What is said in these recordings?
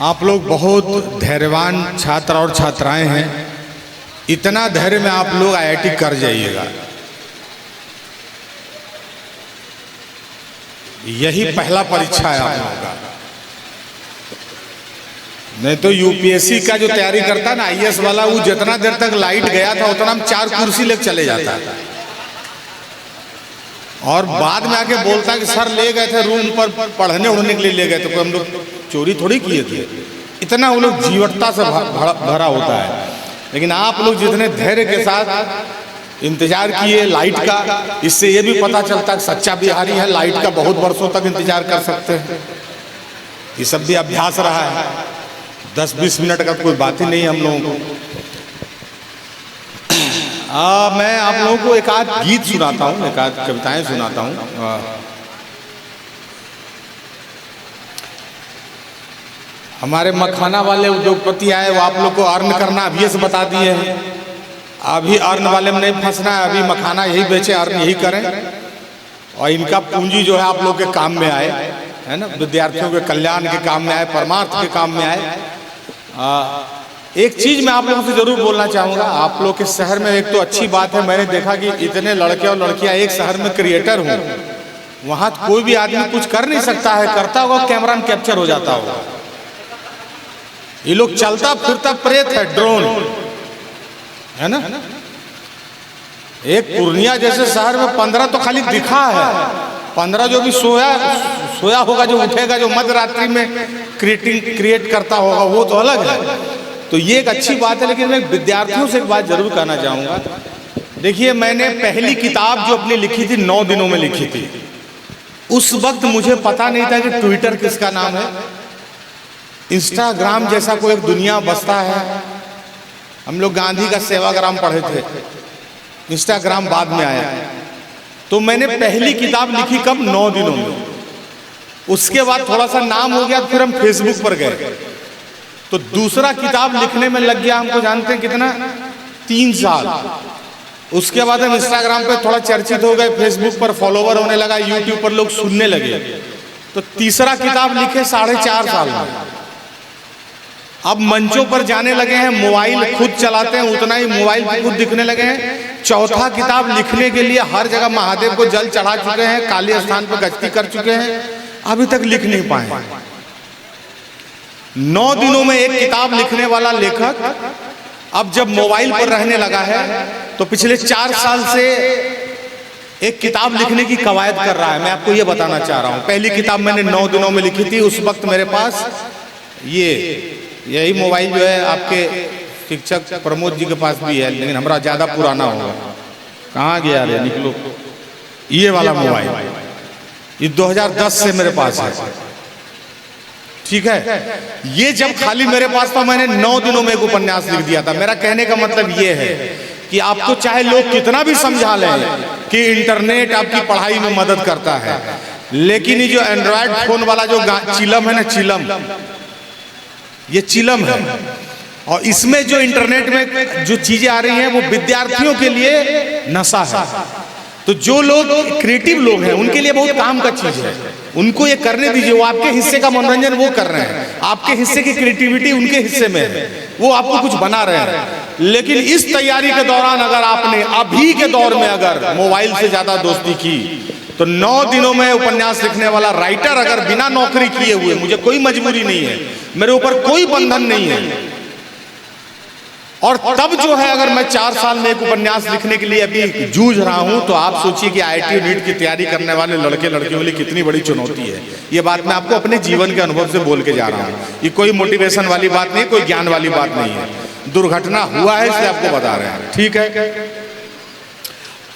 आप लोग बहुत धैर्यवान छात्र और छात्राएं हैं। इतना धैर्य में आप लोग आईआईटी कर जाइएगा। यही पहला परीक्षा है आप लोगों का। नहीं तो यूपीएससी का जो तैयारी करता ना आईएएस वाला, वो जितना देर तक लाइट गया था उतना हम 4 कुर्सी लेकर चले जाता था और बाद में आके बोलता कि सर ले गए थे रूम पर पढ़ने उड़ने के लिए ले गए थे। कोई हम लोग चोरी थोड़ी किए थे। इतना वो लोग जीवटता से भरा होता है। लेकिन आप लोग जितने धैर्य के साथ इंतजार किए लाइट का, इससे ये भी पता चलता है सच्चा बिहारी है, लाइट का बहुत वर्षों तक इंतजार कर सकते हैं। ये सब भी अभ्यास रहा है। 10-20 मिनट का कोई बात ही नहीं हम लोगों को। मैं आप लोगों को एक आध गीत सुनाता हूँ, एक आध कविताएं सुनाता हूँ। हमारे मखाना वाले उद्योगपति आए, वो आप लोग को अर्न करना अभी से बता दिए हैं। अभी अर्न वाले में नहीं फंसना है, अभी मखाना यही बेचे, अर्न यही करें और इनका पूंजी जो है आप लोग के काम में आए, है ना, विद्यार्थियों के कल्याण के काम में आए, परमार्थ के काम में आए। एक चीज मैं आप लोगों से जरूर बोलना चाहूँगा। आप लोग के शहर में एक तो अच्छी बात है, मैंने देखा कि इतने लड़के और लड़कियाँ एक शहर में क्रिएटर हों। वहाँ कोई भी आदमी कुछ कर नहीं सकता है, करता होगा कैमरा में कैप्चर हो जाता होगा। ये लोग चलता फिरता प्रेत है, ड्रोन है ना। एक पूर्णिया जैसे शहर में 15 तो खाली दिखा है। 15 जो भी सोया होगा, जो उठेगा, जो मध्य रात्रि में क्रिएट करता होगा, वो तो अलग है। तो ये एक अच्छी बात है। लेकिन मैं विद्यार्थियों से एक बात जरूर कहना चाहूँगा। देखिए, मैंने पहली किताब जो अपनी लिखी थी 9 दिनों में लिखी थी। उस वक्त मुझे पता नहीं था कि ट्विटर किसका नाम है, इंस्टाग्राम जैसा कोई एक दुनिया बसता है। हम लोग गांधी का सेवाग्राम पढ़े थे, इंस्टाग्राम बाद में आया। तो मैंने पहली किताब लिखी कब? 9 दिनों में। उसके बाद थोड़ा सा नाम हो गया, फिर हम फेसबुक पर गए। तो दूसरा किताब लिखने में लग गया हमको, जानते हैं कितना? 3 साल। उसके बाद हम इंस्टाग्राम पे थोड़ा चर्चित हो गए, फेसबुक पर फॉलोवर होने लगा, यूट्यूब पर लोग सुनने लगे। तो तीसरा किताब लिखे 4.5 साल में। अब मंचों पर जाने लगे हैं, मोबाइल खुद चलाते हैं, उतना ही मोबाइल खुद दिखने लगे हैं। चौथा किताब लिखने के लिए हर जगह महादेव को जल चढ़ा चुके हैं, काली स्थान पर गश्ती कर चुके हैं, अभी तक लिख नहीं पाए। 9 दिनों में एक किताब लिखने वाला लेखक अब जब मोबाइल पर रहने लगा है, तो पिछले 4 साल से एक किताब लिखने की कवायद कर रहा है। मैं आपको ये बताना चाह रहा हूँ। पहली किताब मैंने 9 दिनों में लिखी थी। उस वक्त मेरे पास यही मोबाइल जो है आपके शिक्षक प्रमोद जी के पास भी है, लेकिन हमारा ज्यादा पुराना होगा। कहाँ गया रे, निकलो। ये वाला मोबाइल, ये 2010 से मेरे पास है, ठीक है। ये जब खाली मेरे पास था, मैंने 9 दिनों में एक उपन्यास लिख दिया था। मेरा कहने का मतलब ये है कि आपको चाहे लोग कितना भी समझा लें कि इंटरनेट आपकी पढ़ाई में मदद करता है, लेकिन ये जो एंड्रॉयड फोन वाला जो चिलम है ना, चिलम, ये चिलम है। और इसमें जो इंटरनेट में जो चीजें आ रही हैं, वो विद्यार्थियों के लिए नशा है। तो जो लोग क्रिएटिव लोग हैं, उनके लिए बहुत काम का चीज है। उनको ये करने दीजिए। वो आपके हिस्से का मनोरंजन वो कर रहे हैं, आपके हिस्से की क्रिएटिविटी उनके हिस्से में है, वो आपको कुछ बना रहे हैं। लेकिन इस तैयारी के दौरान अगर आपने अभी के दौर में अगर मोबाइल से ज्यादा दोस्ती की, तो 9 दिनों में उपन्यास लिखने वाला राइटर अगर बिना नौकरी किए हुए, मुझे कोई मजबूरी नहीं है, मेरे ऊपर कोई बंधन नहीं है, और तब जो है अगर मैं 4 साल में एक उपन्यास लिखने के लिए अभी जूझ रहा हूं, तो आप सोचिए कि आईआईटी नीट की तैयारी करने वाले लड़के लड़कियों के लिए कितनी बड़ी चुनौती है। ये बात मैं आपको अपने जीवन के अनुभव से बोल के जा रहा हूँ। ये कोई मोटिवेशन वाली बात नहीं, कोई ज्ञान वाली बात नहीं है। दुर्घटना हुआ है इसलिए आपको बता रहे हैं, ठीक है।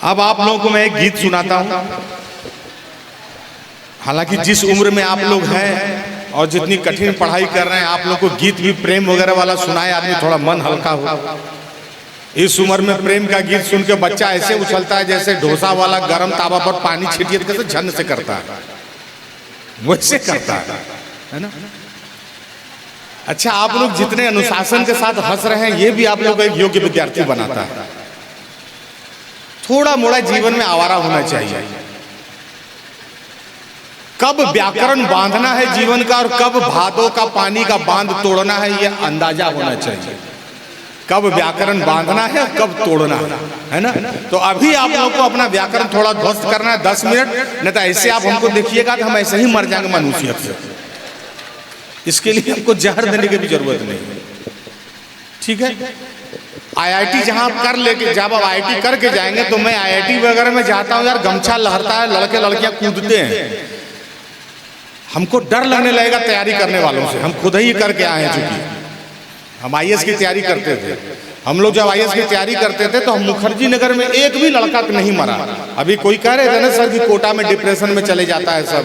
अब आप लोगों को मैं एक गीत सुनाता हूँ। हालांकि जिस उम्र में आप लोग हैं और जितनी कठिन पढ़ाई कर रहे हैं, आप लोग को गीत भी प्रेम वगैरह वाला सुनाए, आदमी थोड़ा मन हल्का हो। इस उम्र में प्रेम का गीत सुन के बच्चा ऐसे उछलता है जैसे डोसा वाला गर्म तावा पर पानी छिटिए तो कैसे झन से करता है, वैसे करता है ना। अच्छा, आप लोग जितने अनुशासन के साथ हंस रहे हैं, ये भी आप लोग एक योग्य विद्यार्थी बनाता है। थोड़ा मोड़ा जीवन में आवारा होना चाहिए। कब व्याकरण बांधना है जीवन का और कब भादों का पानी का बांध तोड़ना है, यह अंदाजा होना चाहिए। कब व्याकरण बांधना है और कब तोड़ना है ना। तो अभी आप लोगों को अपना व्याकरण थोड़ा ध्वस्त करना है 10 मिनट, नहीं तो ऐसे आप हमको देखिएगा कि हम ऐसे ही मर जाएंगे मनुष्यत से। इसके लिए हमको जहर देने की भी जरूरत नहीं, ठीक है। आईआईटी जहां आप कर लेके, जब आप आईआईटी करके जाएंगे तो मैं आईआईटी वगैरह में जाता हूं यार, गमछा लहरता है, लड़के लड़कियां कूदते हैं, हमको डर लगने लगेगा तैयारी करने वालों से। हम खुद ही करके आए हैं, चूंकि हम आईएएस की तैयारी करते थे। हम लोग जब आईएएस की तैयारी करते थे तो हम मुखर्जी नगर में एक भी लड़का नहीं मरा। अभी कोई कह रहे थे ना सर कि कोटा में डिप्रेशन में चले जाता है सब,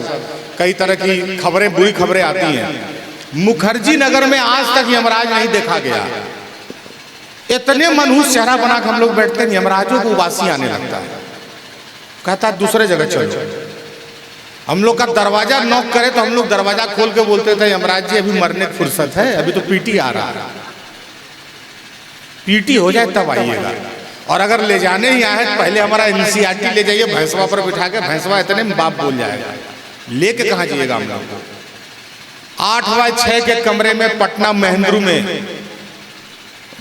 कई तरह की खबरें, बुरी खबरें आती हैं। मुखर्जी नगर में आज तक यमराज नहीं देखा गया। इतने मनहूस चेहरा बना के हम लोग बैठते हैं, यमराजों को उबासी आने लगता है, कहता है दूसरे जगह चलो। हम लोग का दरवाजा नॉक करे तो हम लोग दरवाजा खोल के बोलते थे यमराज जी अभी मरने की फुर्सत है, अभी तो पीटी आ रहा है, पीटी हो जाए तब आइएगा। और अगर ले जाने ही आए तो पहले हमारा एनसीईआरटी ले जाइए, भैंसवा पर बिठा के, भैंसवा इतने में बाप बोल जाएगा, लेके कहाँ जाइएगा हम लोग। 8x6 के कमरे में पटना महेंद्रू में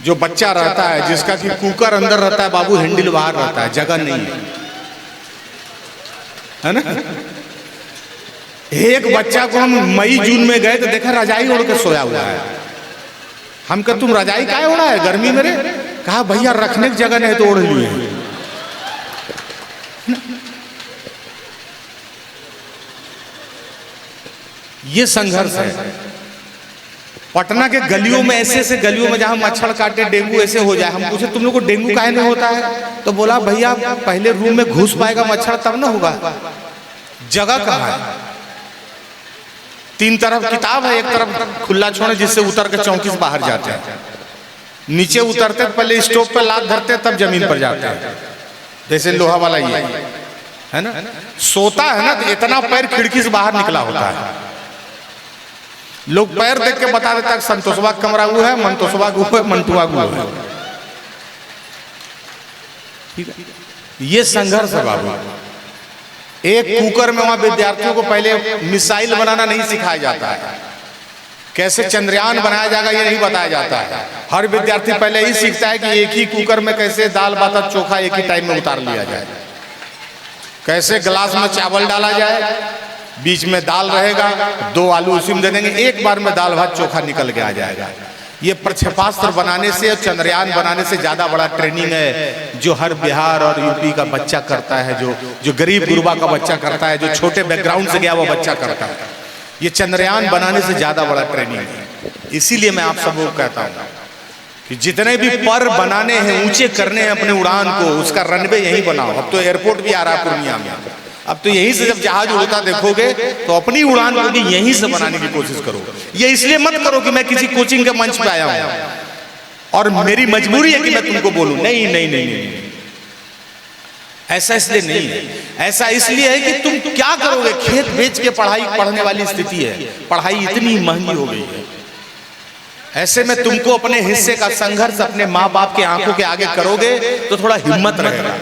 जो बच्चा रहता है, जिसका कि कुकर अंदर रहता है, बाबू हैंडल बाहर रहता है, जगह नहीं है ना। एक बच्चा को हम मई जून में गए तो देखा रजाई ओढ़ के सोया हुआ है। हम कहा तुम रजाई काहे ओढ़ा है गर्मी में रे? कहा भैया रखने की जगह नहीं तो ओढ़ लिए। ये संघर्ष है। पटना के गलियों में, ऐसे ऐसे गलियों में जहां मच्छर काटे, डेंगू ऐसे हो जाए। हम पूछे तुम लोग को डेंगू काहे नहीं होता है? तो बोला भैया पहले रूम में घुस पाएगा मच्छर तब ना होगा, जगह कहाँ है। 3 तरफ किताब है, एक तरफ खुला छोड़े जिससे उतर के चौकी से बाहर जाते हैं, नीचे उतरते पहले स्टोव पे लात धरते तब जमीन पर जाते हैं, जैसे लोहा वाला ये है ना। सोता है ना तो इतना पैर खिड़की से बाहर निकला होता है, लोग पैर देख के बता देता है संतोषवा कमरा हुआ है, मंतोषवा गु है, मंटुआ गु है। ये संघर्ष है बाबू। एक कुकर में वहां विद्यार्थियों को पहले मिसाइल बनाना नहीं सिखाया जाता है, कैसे चंद्रयान बनाया जाएगा ये नहीं बताया जाता है। हर विद्यार्थी पहले ही सीखता है कि एक ही कुकर में कैसे दाल भात चोखा एक ही टाइम में उतार लिया जाए, कैसे गिलास में चावल डाला जाए, बीच में दाल रहेगा, 2 आलू उसी में दे देंगे, एक बार में दाल भात चोखा निकल के आ जाएगा। ये प्रक्षेपास्त्र बनाने से और चंद्रयान बनाने से ज्यादा बड़ा ट्रेनिंग है जो हर बिहार और यूपी का बच्चा करता है, जो गरीब गुरबा का बच्चा करता है, जो छोटे बैकग्राउंड से गया वो बच्चा करता है। ये चंद्रयान बनाने से ज्यादा बड़ा ट्रेनिंग है। इसीलिए मैं आप सबको कहता हूँ कि जितने भी पर बनाने हैं, ऊंचे करने हैं अपने उड़ान को, उसका रनवे यही बनाओ। अब तो एयरपोर्ट भी आ रहा है पूर्णिया में, अब तो यहीं से जब जहाज उड़ता देखोगे तो अपनी उड़ान को भी यहीं से बनाने की कोशिश करो। ये इसलिए मत करो कि मैं किसी कोचिंग के मंच पे आया हूं और मेरी मजबूरी है कि मैं तुमको बोलूं, नहीं नहीं नहीं नहीं, ऐसा इसलिए नहीं है। ऐसा इसलिए है कि तुम क्या करोगे, खेत बेच के पढ़ाई पढ़ने वाली स्थिति है, पढ़ाई इतनी महंगी हो गई है। ऐसे में तुमको अपने हिस्से का संघर्ष अपने माँ बाप के आंखों के आगे करोगे तो थोड़ा हिम्मत रहेगा।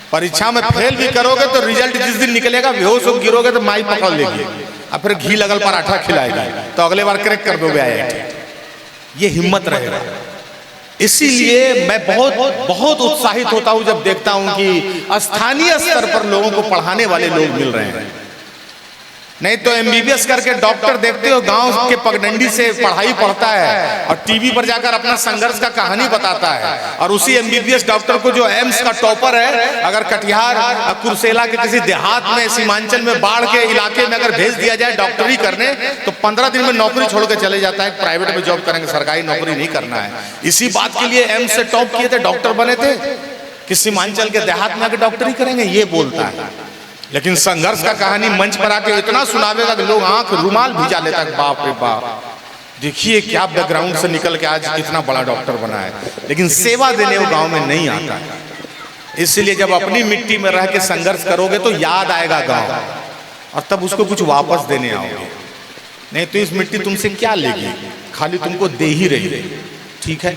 परीक्षा में फेल भी करोगे तो रिजल्ट जिस दिन निकलेगा बेहोश हो गिरोगे तो माई पकड़ लेगी और फिर घी लगल पराठा खिलाएगी तो अगले बार क्रैक कर दोगे आईआईटी। ये हिम्मत रहेगा। इसीलिए मैं बहुत बहुत उत्साहित होता हूं जब देखता हूं कि स्थानीय स्तर पर लोगों को पढ़ाने वाले लोग मिल रहे हैं। नहीं तो एमबीबीएस करके डॉक्टर देखते हो गांव के पगडंडी से पढ़ाई पढ़ता है और टीवी पर जाकर अपना संघर्ष का कहानी बताता है, और उसी एमबीबीएस डॉक्टर को जो एम्स का टॉपर है अगर कटिहार कुर्सेला के किसी देहात में सीमांचल में बाढ़ के इलाके में अगर भेज दिया जाए डॉक्टरी करने तो 15 दिन में नौकरी छोड़ के चले जाता है, प्राइवेट में जॉब करेंगे, सरकारी नौकरी नहीं करना है। इसी बात के लिए एम्स से टॉप किए थे, डॉक्टर बने थे कि सीमांचल के देहात में आकर डॉक्टरी करेंगे, ये बोलता है। लेकिन संघर्ष का कहानी मंच पर आके इतना सुनावेगा कि लोग आंख रुमाल भिजा लेता है, बाप रे बाप देखिए क्या बैकग्राउंड से निकल के आज इतना बड़ा डॉक्टर बना है। लेकिन सेवा देने वो गांव में नहीं आता है। इसलिए जब अपनी मिट्टी में रह के संघर्ष करोगे तो याद आएगा गांव और तब उसको कुछ वापस देने आओगे। नहीं तो इस मिट्टी तुमसे क्या लेगी, खाली तुमको दे ही रही। ठीक है।